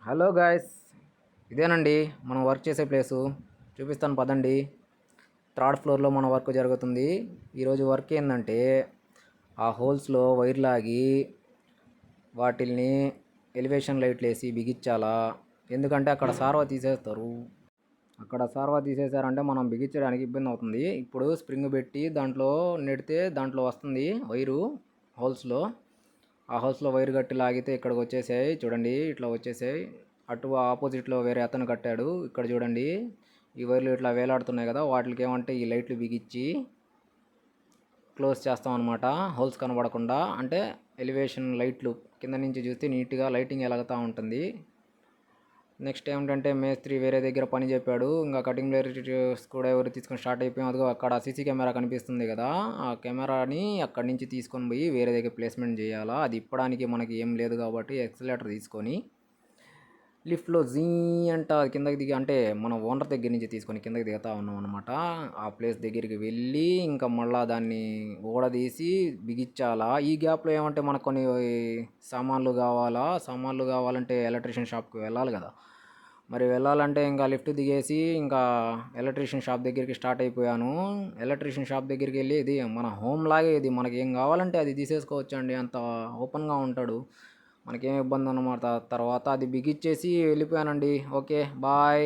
Hello guys, ఇదేనండి మనం work చేసే ప్లేసు. చూపిస్తాను పదండి. థర్డ్ ఫ్లోర్లో మన వర్క్ జరుగుతుంది. ఈరోజు వర్క్ ఏంటంటే ఆ హోల్స్లో వైర్ లాగి వాటిల్ని ఎలివేషన్ లైట్లు వేసి బిగించాలా. ఎందుకంటే అక్కడ సార్వా తీసేస్తారు. అక్కడ సార్వా తీసేసారంటే మనం బిగించడానికి ఇబ్బంది అవుతుంది. ఇప్పుడు స్ప్రింగ్ పెట్టి దాంట్లో నెడితే దాంట్లో వస్తుంది వైరు హోల్స్లో. ఆ హౌస్లో వైర్ కట్టి లాగితే ఇక్కడికి వచ్చేసాయి. చూడండి ఇట్లా వచ్చేసాయి. అటు ఆపోజిట్లో వేరే అతను కట్టాడు. ఇక్కడ చూడండి ఈ వైర్లు ఇట్లా వేలాడుతున్నాయి కదా, వాటికి ఏమంటే ఈ లైట్లు బిగించి క్లోజ్ చేస్తాం అనమాట. హోల్స్ కనబడకుండా, అంటే ఎలివేషన్ లైట్లు కింద నుంచి చూస్తే నీట్గా లైటింగ్ ఎలాగుతూ ఉంటుంది. నెక్స్ట్ ఏమిటంటే మేస్త్రి వేరే దగ్గర పని చెప్పాడు. ఇంకా కటింగ్ బ్లేడ్ కూడా ఎవరు తీసుకొని స్టార్ట్ అయిపోయాం. అదిగో అక్కడ సీసీ కెమెరా కనిపిస్తుంది కదా, ఆ కెమెరాని అక్కడి నుంచి తీసుకొని పోయి వేరే దగ్గర ప్లేస్మెంట్ చేయాలా. అది ఇప్పడానికి మనకి ఏం లేదు కాబట్టి ఎక్సలేటర్ తీసుకొని లిఫ్ట్లో జీ అంట కిందకి దిగి, అంటే మన ఓనర్ దగ్గర నుంచి తీసుకొని కిందకి దిగుతా ఉన్నాం అనమాట. ఆ ప్లేస్ దగ్గరికి వెళ్ళి ఇంకా మళ్ళీ దాన్ని ఊడదీసి బిగించాలా. ఈ గ్యాప్లో ఏమంటే మనకు కొన్ని సామాన్లు కావాలా. సామాన్లు కావాలంటే ఎలక్ట్రీషియన్ షాప్కి వెళ్ళాలి కదా. మరి వెళ్ళాలంటే ఇంకా లిఫ్ట్ దిగేసి ఇంకా ఎలక్ట్రీషియన్ షాప్ దగ్గరికి స్టార్ట్ అయిపోయాను. ఎలక్ట్రీషియన్ షాప్ దగ్గరికి వెళ్ళి, ఇది మన హోమ్ లాగే, ఇది మనకి ఏం కావాలంటే అది తీసేసుకోవచ్చు అండి. అంత ఓపెన్గా ఉంటాడు, మనకేం ఇబ్బంది అన్నమాట. తర్వాత అది బిగిచ్చేసి వెళ్ళిపోయానండి. Okay bye.